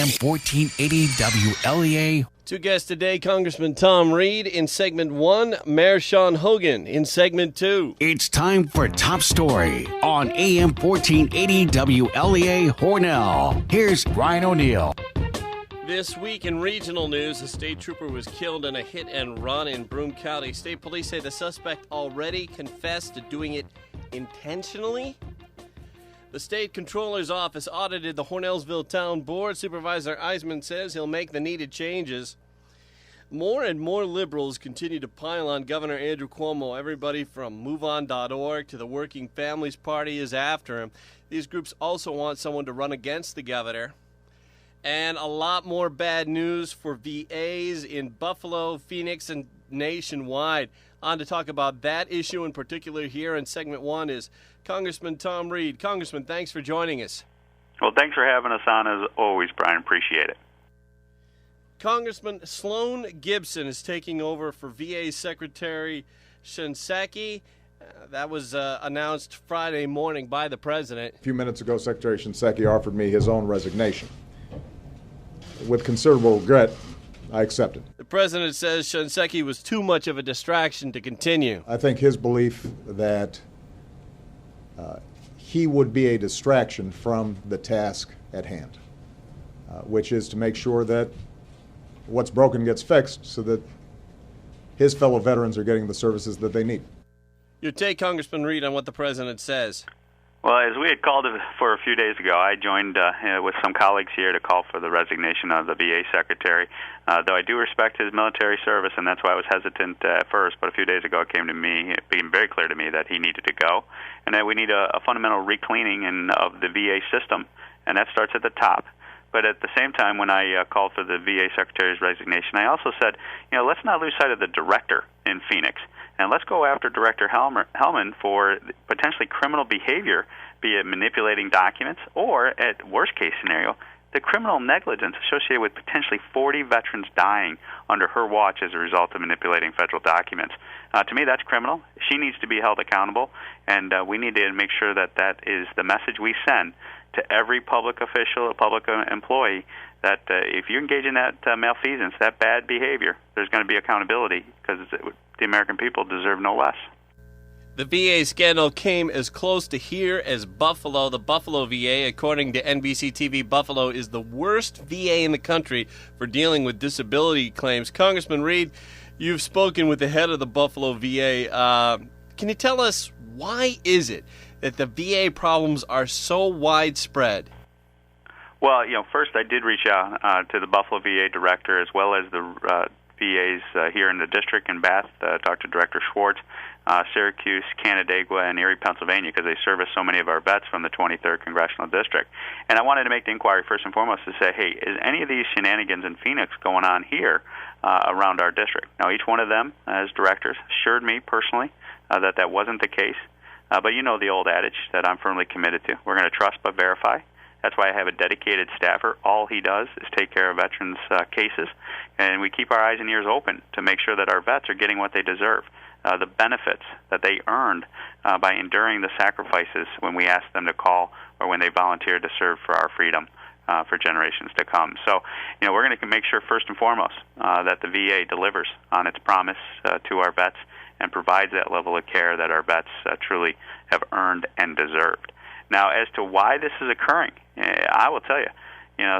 AM 1480 WLEA. Two guests today, Congressman Tom Reed in segment 1, Mayor Sean Hogan in segment 2. It's time for Top Story on AM 1480 WLEA Hornell. Here's Ryan O'Neill. This week in regional news, a state trooper was killed in a hit and run in Broome County. State police say the suspect already confessed to doing it intentionally. The state controller's office audited the Hornellsville Town Board. Supervisor Eisman says he'll make the needed changes. More and more liberals continue to pile on Governor Andrew Cuomo. Everybody from MoveOn.org to the Working Families Party is after him. These groups also want someone to run against the governor. And a lot more bad news for VAs in Buffalo, Phoenix, and nationwide. On to talk about that issue in particular here in segment 1 is Congressman Tom Reed. Congressman, thanks for joining us. Well, thanks for having us on as always, Brian. Appreciate it. Congressman Sloan Gibson is taking over for VA Secretary Shinseki. That was announced Friday morning by the president. A few minutes ago, Secretary Shinseki offered me his own resignation. With considerable regret, I accepted. The president says Shinseki was too much of a distraction to continue. I think his belief that he would be a distraction from the task at hand, which is to make sure that what's broken gets fixed so that his fellow veterans are getting the services that they need. Your take, Congressman Reed, on what the president says. Well, as we had called it for a few days ago, I joined with some colleagues here to call for the resignation of the VA secretary. Though I do respect his military service, and that's why I was hesitant at first, but a few days ago it came to me, it became very clear to me that he needed to go, and that we need a fundamental recleaning of the VA system, and that starts at the top. But at the same time, when I called for the VA secretary's resignation, I also said, let's not lose sight of the director in Phoenix. And let's go after Director Hellman for potentially criminal behavior, be it manipulating documents or, at worst-case scenario, the criminal negligence associated with potentially 40 veterans dying under her watch as a result of manipulating federal documents. To me, that's criminal. She needs to be held accountable, and we need to make sure that that is the message we send to every public official, public employee, that if you engage in that malfeasance, that bad behavior, there's going to be accountability, because the American people deserve no less. The VA scandal came as close to here as Buffalo. The Buffalo VA, according to NBC TV, Buffalo is the worst VA in the country for dealing with disability claims. Congressman Reed, you've spoken with the head of the Buffalo VA. Can you tell us why is it that the VA problems are so widespread? Well, first I did reach out to the Buffalo VA director as well as the VAs here in the district in Bath, Dr. Director Schwartz, Syracuse, Canandaigua, and Erie, Pennsylvania, because they service so many of our vets from the 23rd Congressional District. And I wanted to make the inquiry first and foremost to say, hey, is any of these shenanigans in Phoenix going on here around our district? Now, each one of them, as directors, assured me personally that wasn't the case. But you know the old adage that I'm firmly committed to. We're going to trust but verify. That's why I have a dedicated staffer. All he does is take care of veterans' cases, and we keep our eyes and ears open to make sure that our vets are getting what they deserve, the benefits that they earned by enduring the sacrifices when we ask them to call or when they volunteer to serve for our freedom for generations to come. So, we're going to make sure first and foremost that the VA delivers on its promise to our vets and provides that level of care that our vets truly have earned and deserved. Now, as to why this is occurring, I will tell you,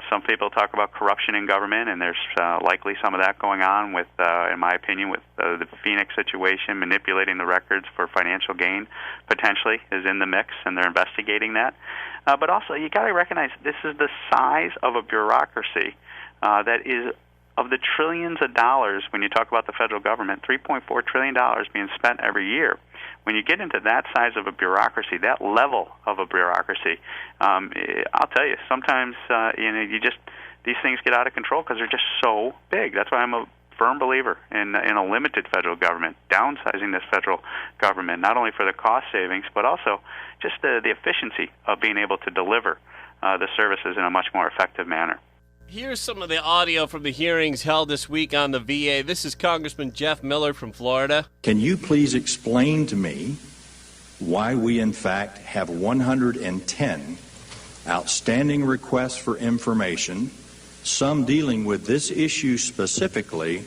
some people talk about corruption in government, and there's likely some of that going on with, in my opinion, with the Phoenix situation, manipulating the records for financial gain potentially is in the mix, and they're investigating that. But also, you got to recognize this is the size of a bureaucracy that is of the trillions of dollars. When you talk about the federal government, $3.4 trillion being spent every year. When you get into that size of a bureaucracy, that level of a bureaucracy, I'll tell you, sometimes these things get out of control because they're just so big. That's why I'm a firm believer in a limited federal government, downsizing this federal government, not only for the cost savings, but also just the efficiency of being able to deliver the services in a much more effective manner. Here's some of the audio from the hearings held this week on the VA. This is Congressman Jeff Miller from Florida. Can you please explain to me why we, in fact, have 110 outstanding requests for information some dealing with this issue specifically.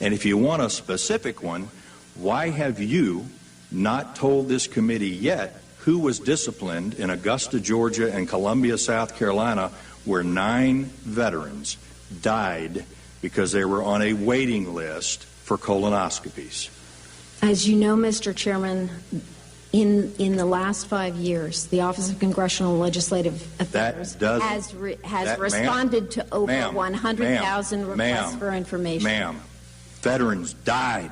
And if you want a specific one, why have you not told this committee yet who was disciplined in Augusta, Georgia, and Columbia, South Carolina, where 9 veterans died because they were on a waiting list for colonoscopies? As you know, Mr. Chairman, in the last 5 years, the Office of Congressional and Legislative Affairs has responded to over 100,000 requests for information. Ma'am, veterans died.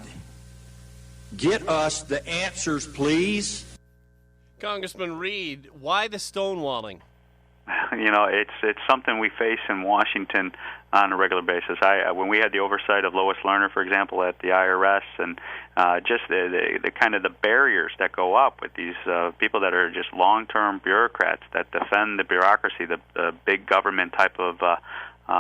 Get us the answers, please. Congressman Reed, why the stonewalling? You know, it's something we face in Washington on a regular basis. When we had the oversight of Lois Lerner, for example, at the IRS, and just the kind of the barriers that go up with these people that are just long-term bureaucrats that defend the bureaucracy, the big government type of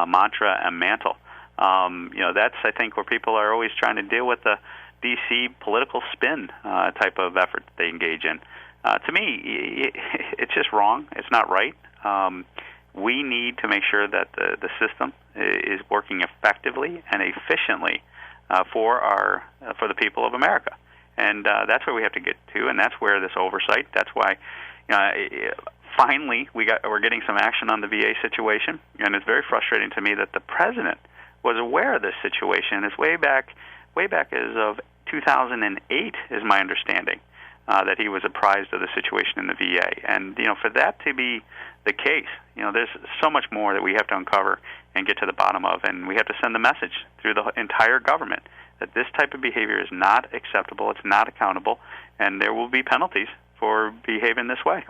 mantra and mantle. You know, that's, I think, where people are always trying to deal with the D.C. political spin type of effort that they engage in. To me, it's just wrong. It's not right. We need to make sure that the system is working effectively and efficiently for the people of America, and that's where we have to get to, and that's where this oversight. That's why, finally, we're getting some action on the VA situation, and it's very frustrating to me that the president was aware of this situation. It's way back as of 2008, is my understanding. That he was apprised of the situation in the VA. And, for that to be the case, there's so much more that we have to uncover and get to the bottom of, and we have to send the message through the entire government that this type of behavior is not acceptable, it's not accountable, and there will be penalties for behaving this way.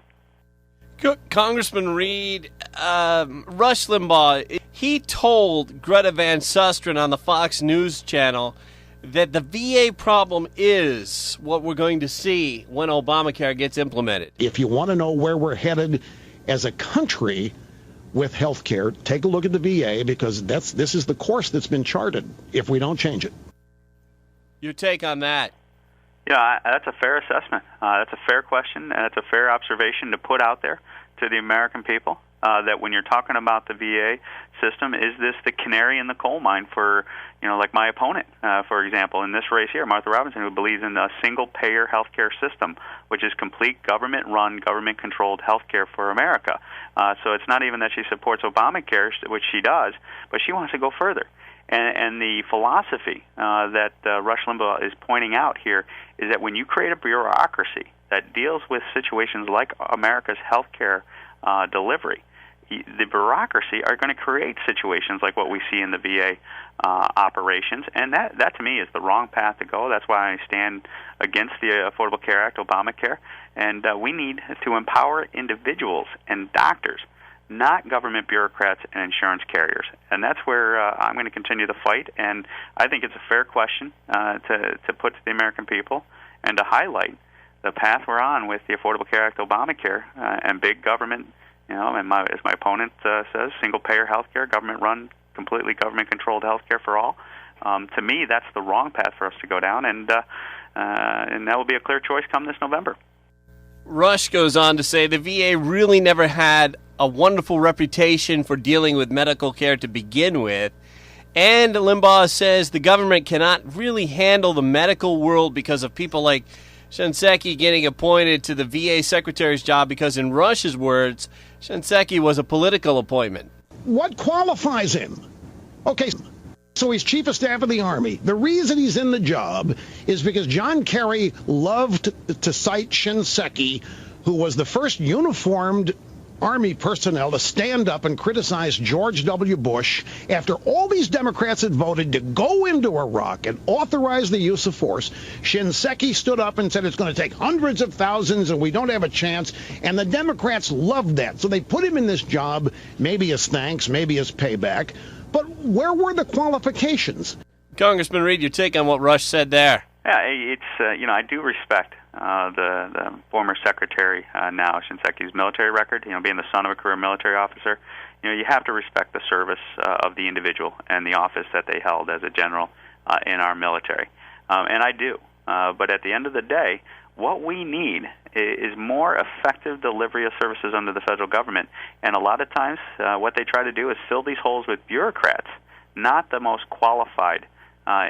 Congressman Reed, Rush Limbaugh, he told Greta Van Susteren on the Fox News channel that the VA problem is what we're going to see when Obamacare gets implemented. If you want to know where we're headed as a country with health care, take a look at the VA, because this is the course that's been charted if we don't change it. Your take on that? Yeah, that's a fair assessment. That's a fair question, and that's a fair observation to put out there to the American people, that when you're talking about the VA system, is this the canary in the coal mine for, like my opponent, for example, in this race here, Martha Robinson, who believes in a single-payer healthcare system, which is complete government-run, government-controlled healthcare for America. So it's not even that she supports Obamacare, which she does, but she wants to go further. And the philosophy that Rush Limbaugh is pointing out here is that when you create a bureaucracy that deals with situations like America's healthcare delivery, the bureaucracy are going to create situations like what we see in the VA operations, and that to me is the wrong path to go. That's why I stand against the Affordable Care Act, Obamacare, and we need to empower individuals and doctors, not government bureaucrats and insurance carriers. And that's where I'm going to continue the fight, and I think it's a fair question to put to the American people and to highlight the path we're on with the Affordable Care Act, Obamacare, and big government, and as my opponent says, single-payer health care, government-run, completely government-controlled health care for all. To me, that's the wrong path for us to go down, and that will be a clear choice come this November. Rush goes on to say the VA really never had a wonderful reputation for dealing with medical care to begin with, and Limbaugh says the government cannot really handle the medical world because of people like Shinseki getting appointed to the VA secretary's job, because in Rush's words, Shinseki was a political appointment. What qualifies him? Okay, so he's chief of staff of the Army. The reason he's in the job is because John Kerry loved to cite Shinseki, who was the first uniformed Army personnel to stand up and criticize George W. Bush after all these Democrats had voted to go into Iraq and authorize the use of force. Shinseki stood up and said it's going to take hundreds of thousands and we don't have a chance, and the Democrats loved that. So they put him in this job, maybe as thanks, maybe as payback. But where were the qualifications? Congressman Reed, your take on what Rush said there? Yeah, it's I do respect the former secretary now, Shinseki's military record. Being the son of a career military officer, you have to respect the service of the individual and the office that they held as a general in our military, and I do. But at the end of the day, what we need is more effective delivery of services under the federal government. And a lot of times what they try to do is fill these holes with bureaucrats, not the most qualified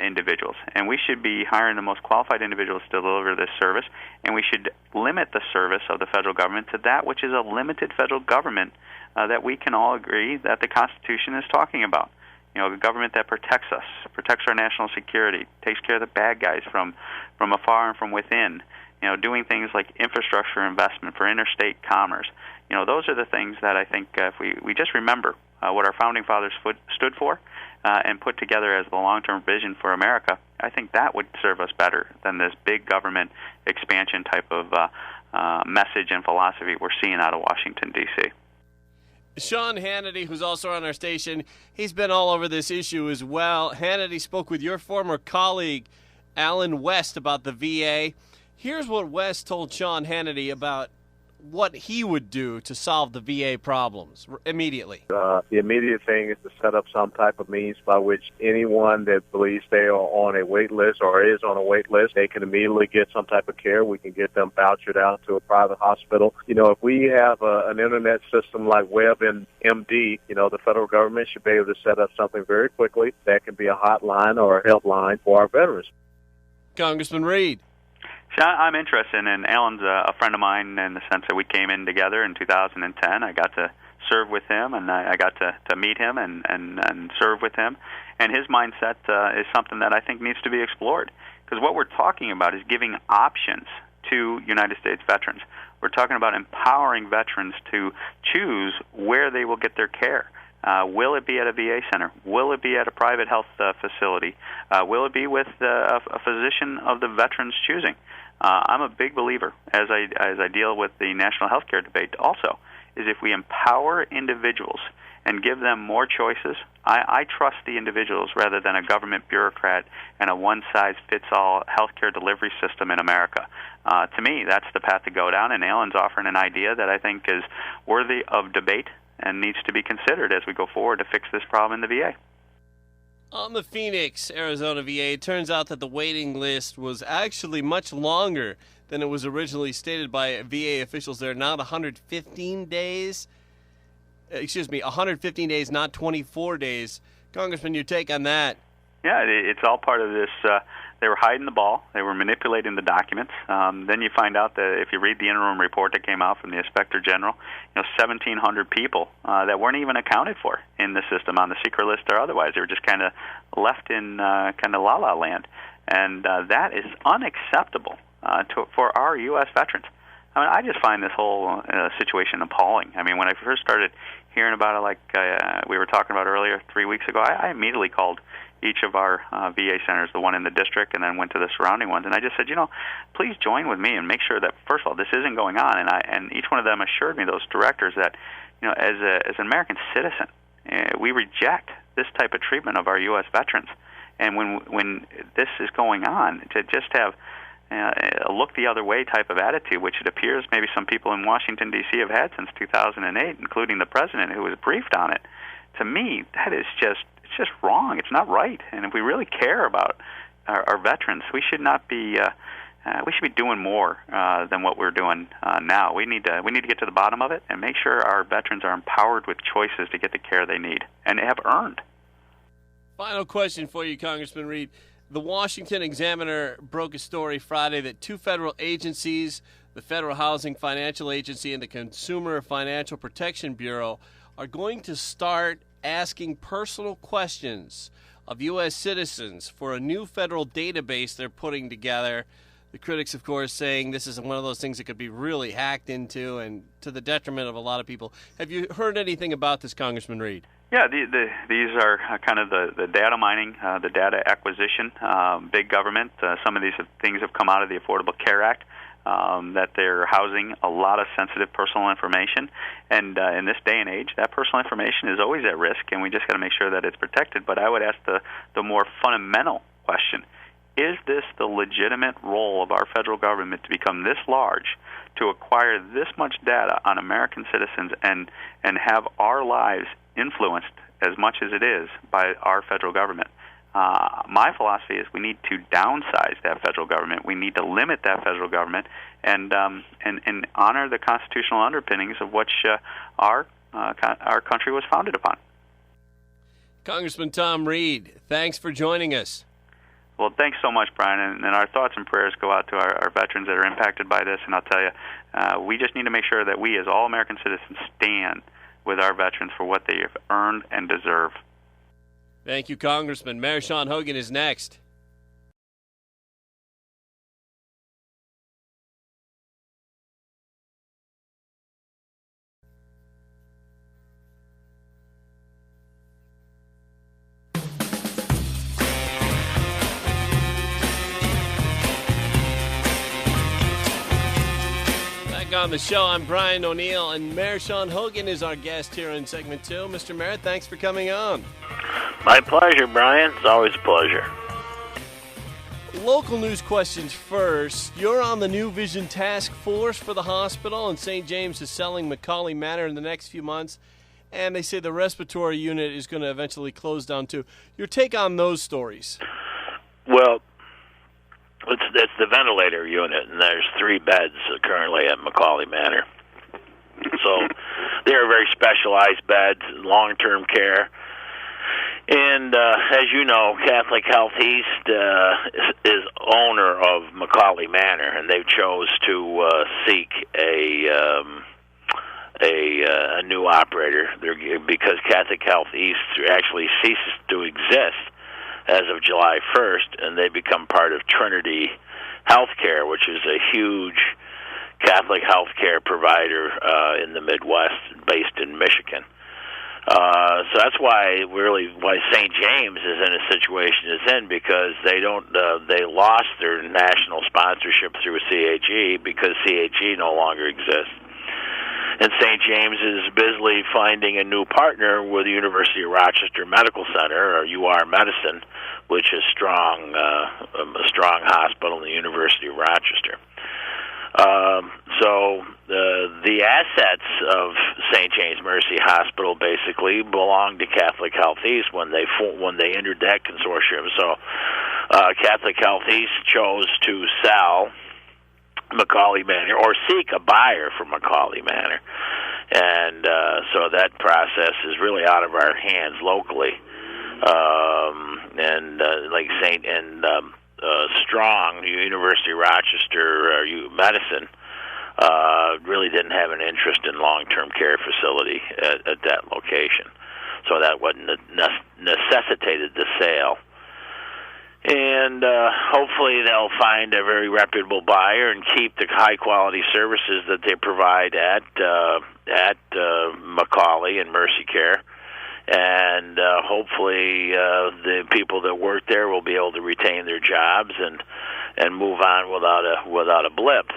individuals. And we should be hiring the most qualified individuals to deliver this service, and we should limit the service of the federal government to that which is a limited federal government that we can all agree that the Constitution is talking about. You know, the government that protects us, protects our national security, takes care of the bad guys from afar and from within. You know, doing things like infrastructure investment for interstate commerce. You know, those are the things that I think if we just remember what our founding fathers stood for and put together as the long-term vision for America, I think that would serve us better than this big government expansion type of message and philosophy we're seeing out of Washington, D.C. Sean Hannity, who's also on our station, he's been all over this issue as well. Hannity spoke with your former colleague, Alan West, about the VA. Here's what West told Sean Hannity about what he would do to solve the VA problems immediately. The immediate thing is to set up some type of means by which anyone that believes they are on a wait list or is on a wait list, they can immediately get some type of care. We can get them vouchered out to a private hospital. You know, if we have an internet system like WebMD, you know, the federal government should be able to set up something very quickly that can be a hotline or a helpline for our veterans. Congressman Reed. I'm interested, and Alan's a friend of mine in the sense that we came in together in 2010. I got to serve with him, and I got to meet him and serve with him. And his mindset is something that I think needs to be explored, because what we're talking about is giving options to United States veterans. We're talking about empowering veterans to choose where they will get their care. Will it be at a VA center? Will it be at a private health facility? Will it be with a physician of the veteran's choosing? I'm a big believer, as I deal with the national health care debate also, is if we empower individuals and give them more choices, I trust the individuals rather than a government bureaucrat and a one-size-fits-all health care delivery system in America. To me, that's the path to go down, and Alan's offering an idea that I think is worthy of debate and needs to be considered as we go forward to fix this problem in the VA. On the Phoenix, Arizona VA, it turns out that the waiting list was actually much longer than it was originally stated by VA officials there. Not 115 days. 115 days, not 24 days. Congressman, your take on that? Yeah, it's all part of this. They were hiding the ball. They were manipulating the documents. Then you find out that if you read the interim report that came out from the Inspector General, 1,700 people that weren't even accounted for in the system on the secret list or otherwise. They were just kind of left in kind of la-la land. And that is unacceptable for our U.S. veterans. I mean, I just find this whole situation appalling. I mean, when I first started hearing about it, like we were talking about earlier 3 weeks ago, I immediately called each of our VA centers, the one in the district, and then went to the surrounding ones. And I just said, please join with me and make sure that, first of all, this isn't going on. And each one of them assured me, those directors, that as an American citizen, we reject this type of treatment of our U.S. veterans. And when this is going on, to just have a look the other way type of attitude, which it appears maybe some people in Washington, D.C. have had since 2008, including the president who was briefed on it, to me, that is just wrong. It's not right. And if we really care about our veterans, we should not be we should be doing more than what we're doing now. We need to get to the bottom of it and make sure our veterans are empowered with choices to get the care they need and have earned. Final question for you, Congressman Reed. The Washington Examiner broke a story Friday that two federal agencies, the Federal Housing Financial Agency and the Consumer Financial Protection Bureau, are going to start asking personal questions of U.S. citizens for a new federal database they're putting together. The critics, of course, saying this is one of those things that could be really hacked into and to the detriment of a lot of people. Have you heard anything about this, Congressman Reed? Yeah, these are kind of the data mining, the data acquisition, big government. Some of these things have come out of the Affordable Care Act. That they're housing a lot of sensitive personal information. And in this day and age, that personal information is always at risk, and we just got to make sure that it's protected. But I would ask the more fundamental question, is this the legitimate role of our federal government to become this large, to acquire this much data on American citizens and have our lives influenced as much as it is by our federal government? My philosophy is we need to downsize that federal government. We need to limit that federal government and honor the constitutional underpinnings of which our country was founded upon. Congressman Tom Reed, thanks for joining us. Well, thanks so much, Brian, and our thoughts and prayers go out to our veterans that are impacted by this, and I'll tell you, we just need to make sure that we, as all American citizens, stand with our veterans for what they have earned and deserve. Thank you, Congressman. Mayor Sean Hogan is next. On the show, I'm Brian O'Neill, and Mayor Sean Hogan is our guest here in segment 2. Mr. Mayor, thanks for coming on. My pleasure, Brian. It's always a pleasure. Local news questions first. You're on the New Vision Task Force for the hospital, and St. James is selling McCauley Manor in the next few months, and they say the respiratory unit is going to eventually close down too. Your take on those stories? Well, it's the ventilator unit, and there's 3 beds currently at McCauley Manor. So they're very specialized beds, long-term care. And as you know, Catholic Health East is owner of McCauley Manor, and they've chose to seek a new operator because Catholic Health East actually ceases to exist as of July 1st, and they become part of Trinity Healthcare, which is a huge Catholic healthcare provider in the Midwest, based in Michigan. So that's why St. James is in a situation it's in, because they lost their national sponsorship through CHE because CHE no longer exists. And St. James is busily finding a new partner with the University of Rochester Medical Center, or UR Medicine, which is a strong hospital in the University of Rochester. So the assets of St. James Mercy Hospital basically belonged to Catholic Health East when they entered that consortium. So Catholic Health East chose to sell McCauley Manor, or seek a buyer for McCauley Manor, and so that process is really out of our hands locally. Strong University of Rochester Medicine really didn't have an interest in long-term care facility at that location, so that wouldn't necessitated the sale. And hopefully they'll find a very reputable buyer and keep the high-quality services that they provide at McCauley and Mercy Care. And hopefully the people that work there will be able to retain their jobs and move on without a blip.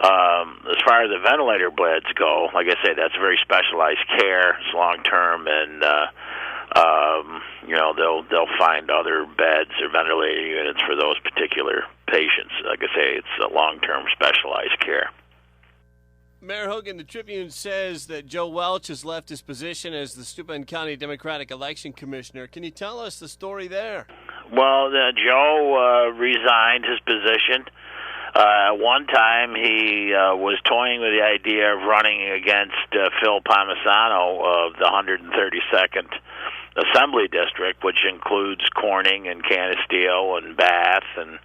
As far as the ventilator beds go, like I say, that's very specialized care. It's long-term, and they'll find other beds or ventilator units for those particular patients. Like I say, it's a long-term specialized care. Mayor Hogan, the Tribune says that Joe Welch has left his position as the Steuben County Democratic Election Commissioner. Can you tell us the story there? Well, Joe resigned his position. At one time, he was toying with the idea of running against Phil Palmisano of the 132nd Assembly District, which includes Corning and Canisteo and Bath and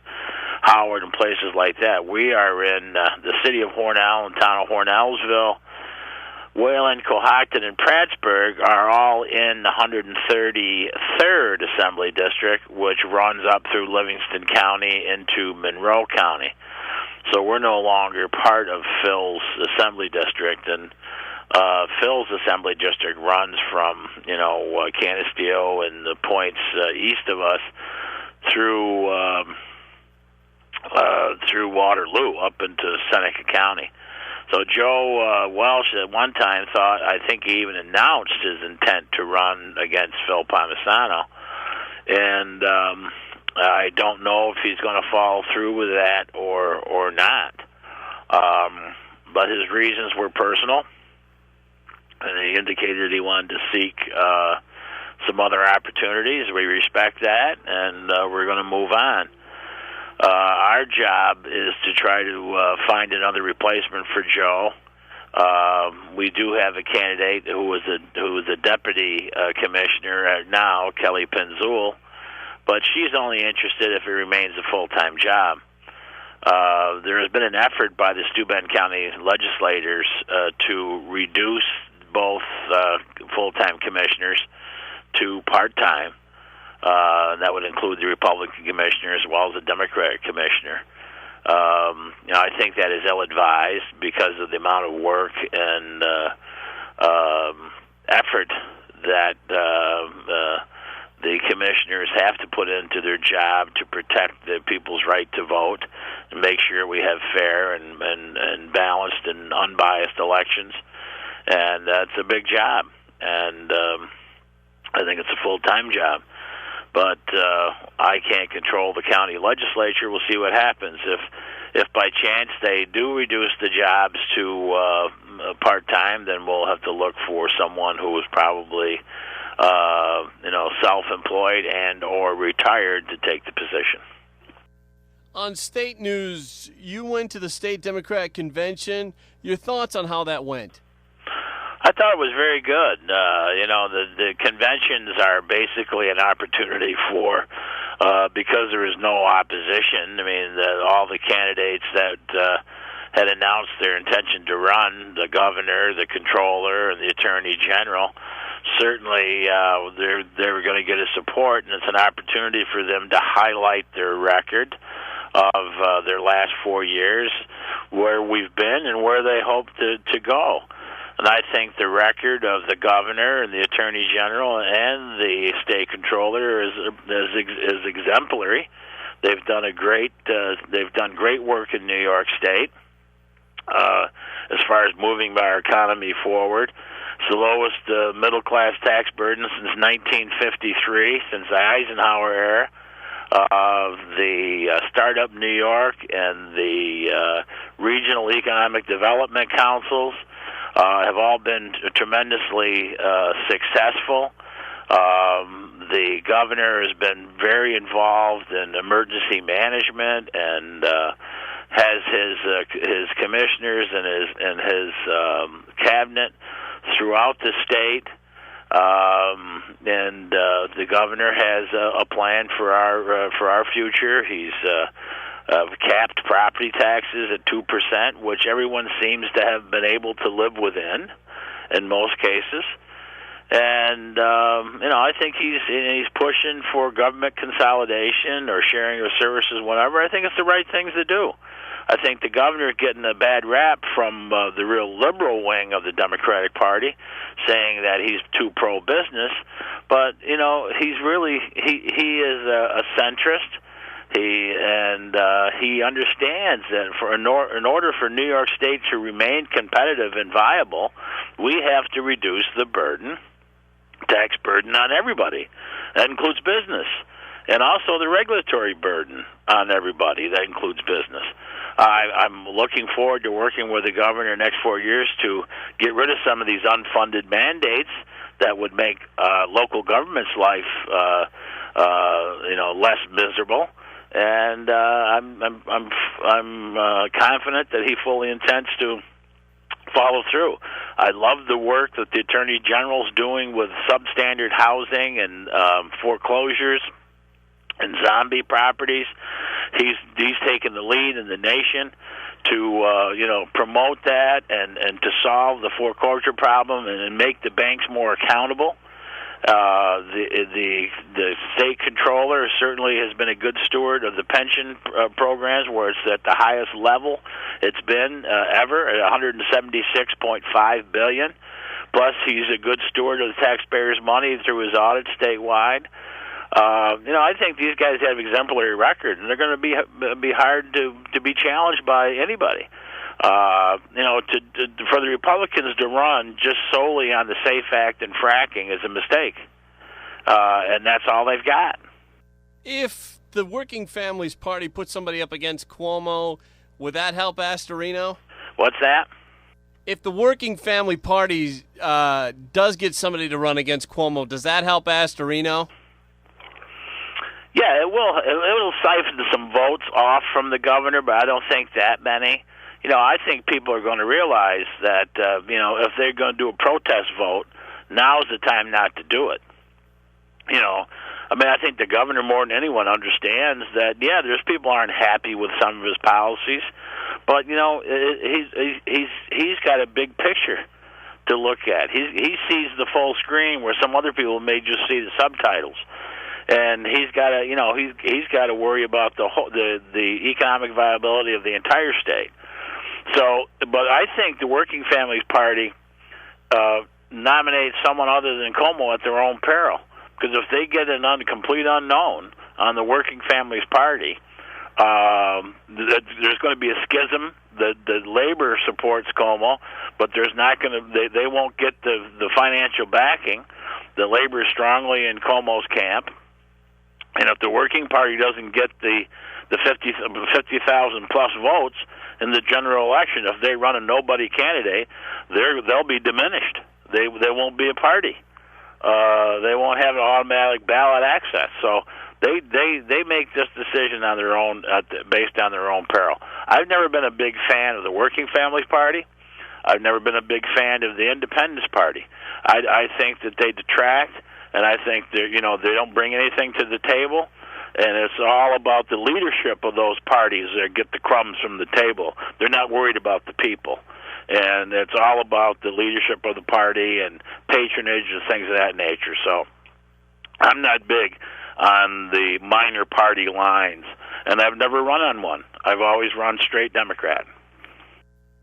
Howard and places like that. We are in the city of Hornell and town of Hornellsville. Wayland, Cohocton, and Prattsburg are all in the 133rd Assembly District, which runs up through Livingston County into Monroe County. So we're no longer part of Phil's Assembly District, and Phil's Assembly District runs from Canisteo and the points east of us through Waterloo up into Seneca County. So Joe Welch at one time I think he even announced his intent to run against Phil Palmisano, and I don't know if he's going to follow through with that or not. But his reasons were personal, and he indicated he wanted to seek some other opportunities. We respect that, and we're going to move on. Our job is to try to find another replacement for Joe. We do have a candidate who is a deputy commissioner now, Kelly Penzul, but she's only interested if it remains a full-time job. There has been an effort by the Steuben County legislators to reduce both full-time commissioners to part-time. That would include the Republican commissioner as well as the Democratic commissioner. I think that is ill-advised because of the amount of work and effort that the commissioners have to put into their job to protect the people's right to vote and make sure we have fair and balanced and unbiased elections. And that's a big job. And I think it's a full-time job. But I can't control the county legislature. We'll see what happens. If by chance they do reduce the jobs to part-time, then we'll have to look for someone who is probably self-employed and or retired to take the position. On state news, you went to the state Democratic convention. Your thoughts on how that went? I thought it was very good. The conventions are basically an opportunity for, because there is no opposition. I mean, all the candidates that had announced their intention to run, the governor, the controller, and the attorney general, certainly they were going to get a support, and it's an opportunity for them to highlight their record of their last 4 years, where we've been and where they hope to go. And I think the record of the governor and the attorney general and the state controller is exemplary. They've done great work in New York State as far as moving our economy forward. It's the lowest middle class tax burden since 1953, since the Eisenhower era. The Startup New York and the regional economic development councils have all been tremendously successful. The governor has been very involved in emergency management and has his commissioners and his cabinet throughout the state. And the governor has a plan for our future. He's capped property taxes at 2%, which everyone seems to have been able to live within in most cases. And I think he's pushing for government consolidation or sharing of services, whatever. I think it's the right things to do. I think the governor's getting a bad rap from the real liberal wing of the Democratic Party, saying that he's too pro-business. But he's really he is a centrist. He understands that in order for New York State to remain competitive and viable, we have to reduce the tax burden on everybody. That includes business, and also the regulatory burden on everybody. That includes business. I'm looking forward to working with the governor next 4 years to get rid of some of these unfunded mandates that would make local government's life less miserable. And I'm confident that he fully intends to follow through. I love the work that the Attorney General's doing with substandard housing and foreclosures and zombie properties. He's taken the lead in the nation to promote that and to solve the foreclosure problem and make the banks more accountable. The state controller certainly has been a good steward of the pension programs, where it's at the highest level it's been ever at $176.5 billion. Plus, he's a good steward of the taxpayers' money through his audit statewide. I think these guys have exemplary record, and they're going to be hard to be challenged by anybody. For the Republicans to run just solely on the SAFE Act and fracking is a mistake, and that's all they've got. If the Working Families Party put somebody up against Cuomo, would that help Astorino? What's that? If the Working Family Party does get somebody to run against Cuomo, does that help Astorino? Yeah, it will. It'll siphon some votes off from the governor, but I don't think that many. I think people are going to realize that, if they're going to do a protest vote, now's the time not to do it. I think the governor more than anyone understands that, there's people who aren't happy with some of his policies, but, he's got a big picture to look at. He sees the full screen where some other people may just see the subtitles. And he's got to, he's got to worry about the economic viability of the entire state. So, but I think the Working Families Party nominates someone other than Cuomo at their own peril. Because if they get a complete unknown on the Working Families Party, there's going to be a schism. The labor supports Cuomo, but there's not going to. They won't get the financial backing. The labor is strongly in Cuomo's camp. And if the Working Party doesn't get the 50,000 plus votes in the general election, if they run a nobody candidate, they'll be diminished. They won't be a party. They won't have an automatic ballot access. So they make this decision on their own, based on their own peril. I've never been a big fan of the Working Families Party. I've never been a big fan of the Independence Party. I think that they detract. And I think they don't bring anything to the table, and it's all about the leadership of those parties that get the crumbs from the table. They're not worried about the people, and it's all about the leadership of the party and patronage and things of that nature. So I'm not big on the minor party lines, and I've never run on one. I've always run straight Democrat.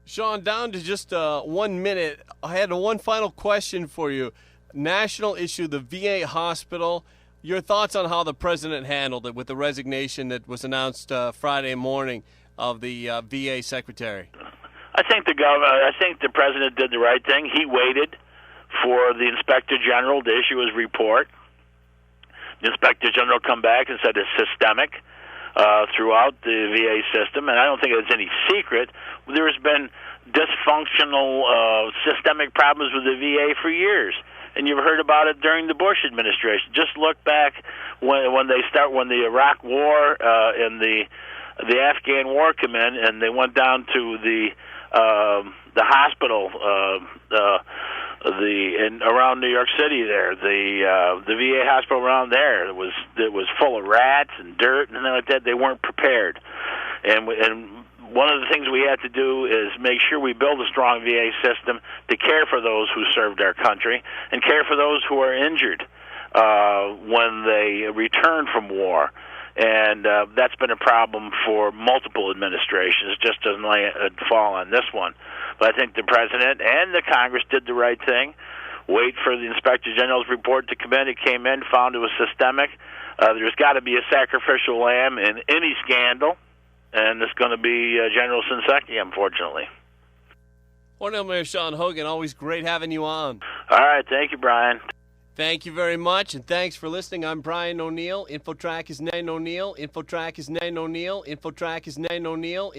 Sean, down to just 1 minute. I had one final question for you. National issue, the VA hospital. Your thoughts on how the president handled it with the resignation that was announced Friday morning of the VA secretary? I think the president did the right thing. He waited for the Inspector General to issue his report. The Inspector General come back and said it's systemic throughout the VA system, and I don't think it's any secret. There's been dysfunctional systemic problems with the VA for years. And you've heard about it during the Bush administration. Just look back when the Iraq War and the Afghan War come in, and they went down to the hospital, around New York City. There, the VA hospital around there, it was full of rats and dirt and things like that. They weren't prepared, and one of the things we had to do is make sure we build a strong VA system to care for those who served our country and care for those who are injured when they return from war. And that's been a problem for multiple administrations. It just doesn't fall on this one. But I think the president and the Congress did the right thing. Wait for the Inspector General's report to come in. It came in, found it was systemic. There's got to be a sacrificial lamb in any scandal. And it's going to be General Shinseki, unfortunately. Hornell Mayor Sean Hogan, always great having you on. All right, thank you, Brian. Thank you very much, and thanks for listening. I'm Brian O'Neill. InfoTrack is Nan O'Neill. InfoTrack is Nan O'Neill. InfoTrack is Nan O'Neill.